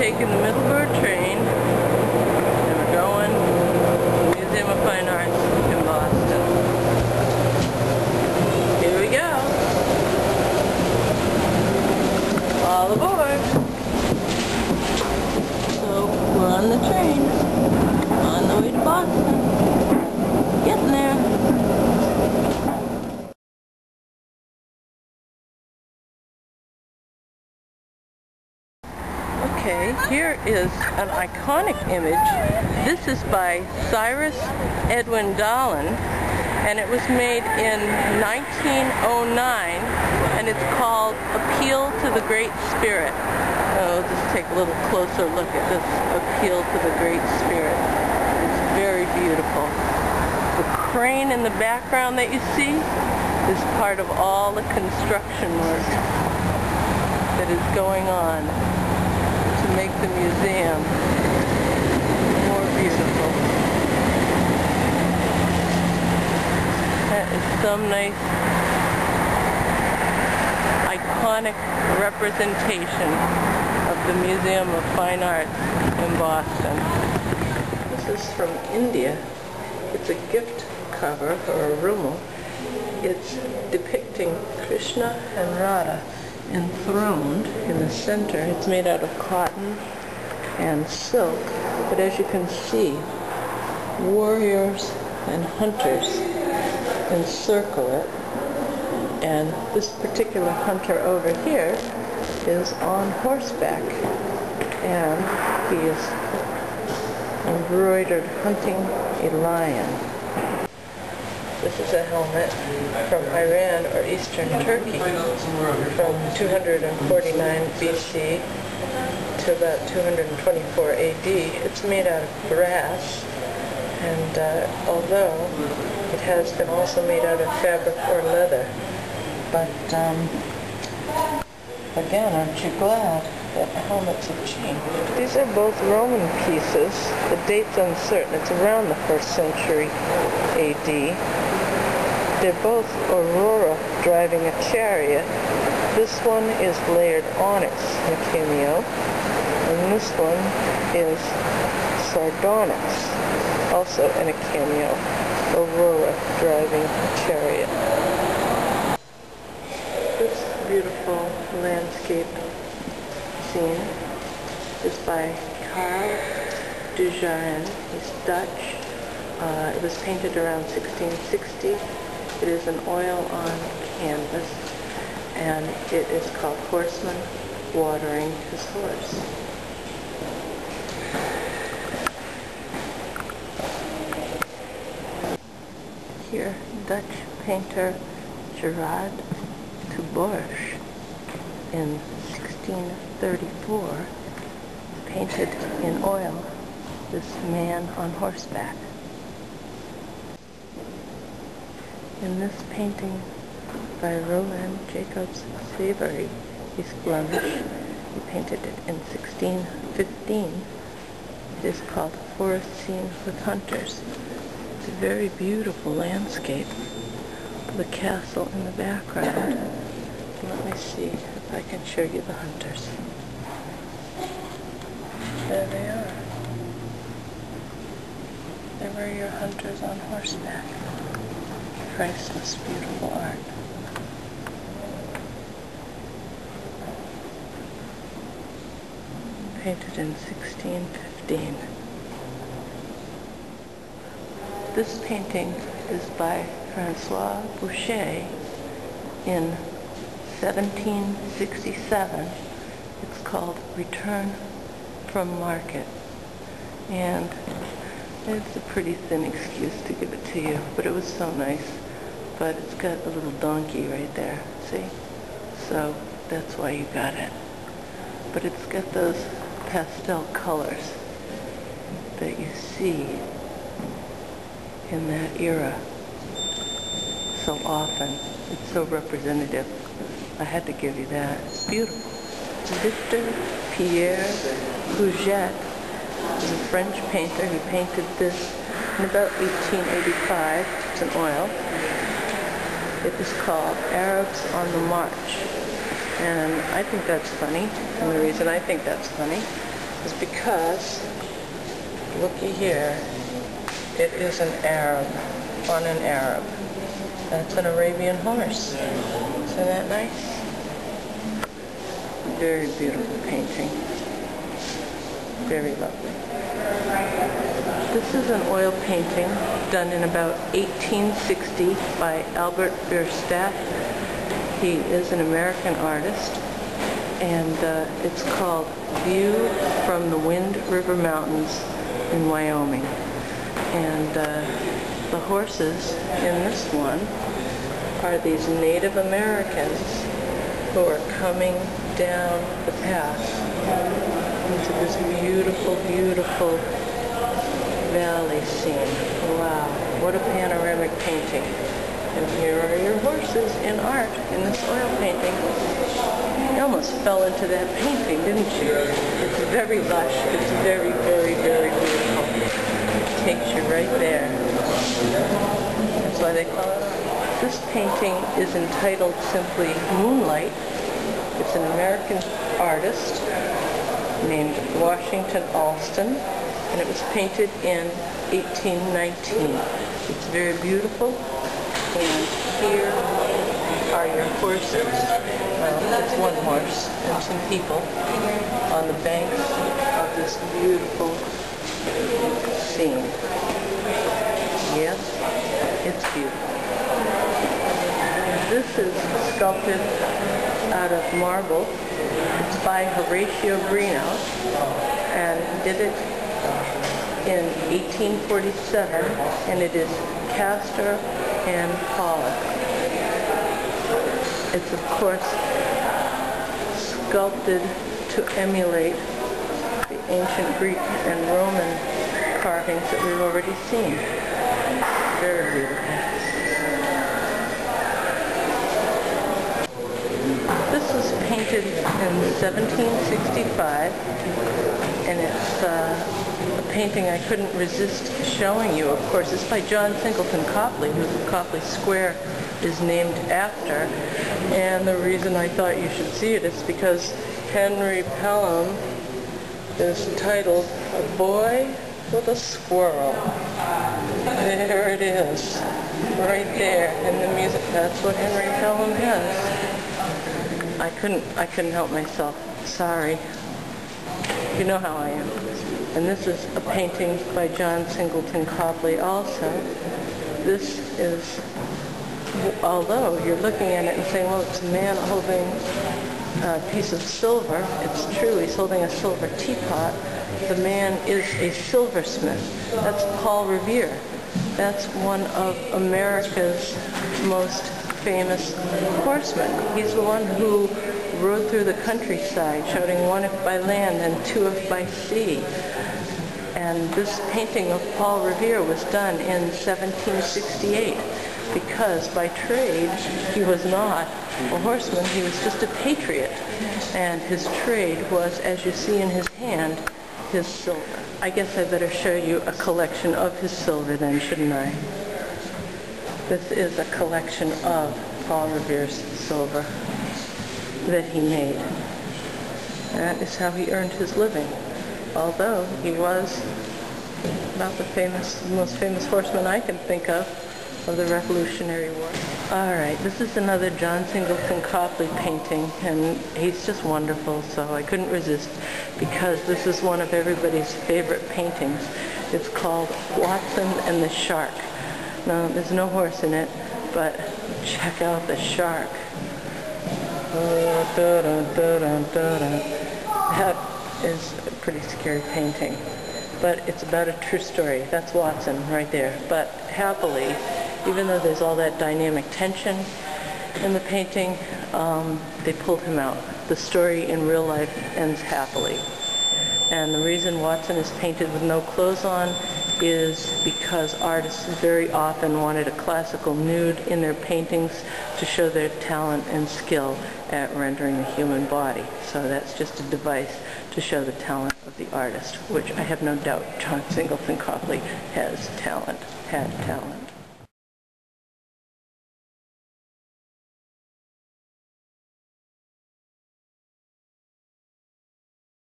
taking the Middleburg train, and we're going to the Museum of Fine Arts in Boston. Here we go. All aboard. So we're on the train, on the way to Boston. Getting there. Okay, here is an iconic image. This is by Cyrus Edwin Dolan, and it was made in 1909, and it's called Appeal to the Great Spirit. Oh, just take a little closer look at this Appeal to the Great Spirit. It's very beautiful. The crane in the background that you see is part of all the construction work that is going on to make the museum more beautiful. That is some nice iconic representation of the Museum of Fine Arts in Boston. This is from India. It's a gift cover, or a rumal. It's depicting Krishna and Radha enthroned in the center. It's made out of cotton and silk, but as you can see, warriors and hunters encircle it, and this particular hunter over here is on horseback, and he is embroidered hunting a lion. This is a helmet from Iran or Eastern Turkey from 249 BC to about 224 AD. It's made out of brass, and although it has been also made out of fabric or leather. But again, aren't you glad that helmets have changed? These are both Roman pieces. The date's uncertain. It's around the 1st century AD. They're both Aurora driving a chariot. This one is layered onyx Machinio, and this one is sardonyx, also in a cameo. Aurora driving a chariot. This beautiful landscape scene is by Karl Dujardin. He's Dutch. It was painted around 1660. It is an oil on canvas, and it is called Horseman Watering His Horse. Here, Dutch painter Gerard Terborch in 1634 painted in oil this man on horseback. In this painting by Roland Jacobs Savary, he's Flemish. He painted it in 1615. It is called Forest Scene with Hunters. It's a very beautiful landscape. The castle in the background. Let me see if I can show you the hunters. There they are. There were your hunters on horseback. Priceless, beautiful art. Painted in 1615. This painting is by Francois Boucher in 1767. It's called Return from Market. And it's a pretty thin excuse to give it to you, but it was so nice. But it's got a little donkey right there, see? So that's why you got it. But it's got those pastel colors that you see in that era so often. It's so representative. I had to give you that. It's beautiful. Victor Pierre Puget is a French painter who painted this in about 1885. It's an oil. It is called Arabs on the March. And I think that's funny. And the reason I think that's funny is because, looky here, it is an Arab on an Arab. That's an Arabian horse. Isn't that nice? Very beautiful painting. Very lovely. This is an oil painting done in about 1860 by Albert Bierstadt. He is an American artist, and it's called View from the Wind River Mountains in Wyoming. And the horses in this one are these Native Americans who are coming down the path into this beautiful, beautiful valley scene. Wow, what a panoramic painting. And here are your horses in art in this oil painting. You almost fell into that painting, didn't you? It's very lush. It's very, very, very beautiful. It takes you right there. That's why they call it art. This painting is entitled simply Moonlight. It's an American artist named Washington Allston, and it was painted in 1819. It's very beautiful, and here are your horses. Well, it's one horse and some people on the banks of this beautiful scene. Yes, it's beautiful. This is sculpted out of marble. It's by Horatio Greenough, and he did it in 1847, and it is Castor and Pollock. It's, of course, sculpted to emulate the ancient Greek and Roman carvings that we've already seen. Very beautiful. This was painted in 1765, and it's a painting I couldn't resist showing you. Of course, it's by John Singleton Copley, who the Copley Square is named after. And the reason I thought you should see it is because Henry Pelham is titled A Boy with a Squirrel. There it is, right there in the music. That's what Henry Pelham has. I couldn't help myself. Sorry. You know how I am. And this is a painting by John Singleton Copley also. This is, although you're looking at it and saying, well, it's a man holding a piece of silver. It's true, he's holding a silver teapot. The man is a silversmith. That's Paul Revere. That's one of America's most famous horsemen. He's the one who rode through the countryside, shouting one if by land and two if by sea. And this painting of Paul Revere was done in 1768 because by trade he was not a horseman, he was just a patriot. And his trade was, as you see in his hand, his silver. I guess I better show you a collection of his silver then, shouldn't I? This is a collection of Paul Revere's silver that he made. That is how he earned his living, although he was about the most famous horseman I can think of the Revolutionary War. All right, this is another John Singleton Copley painting, and he's just wonderful, so I couldn't resist because this is one of everybody's favorite paintings. It's called Watson and the Shark. Now, there's no horse in it, but check out the shark. That is a pretty scary painting, but it's about a true story. That's Watson right there. But happily, even though there's all that dynamic tension in the painting, they pulled him out. The story in real life ends happily. And the reason Watson is painted with no clothes on is because artists very often wanted a classical nude in their paintings to show their talent and skill at rendering the human body. So that's just a device to show the talent of the artist, which I have no doubt John Singleton Copley had talent.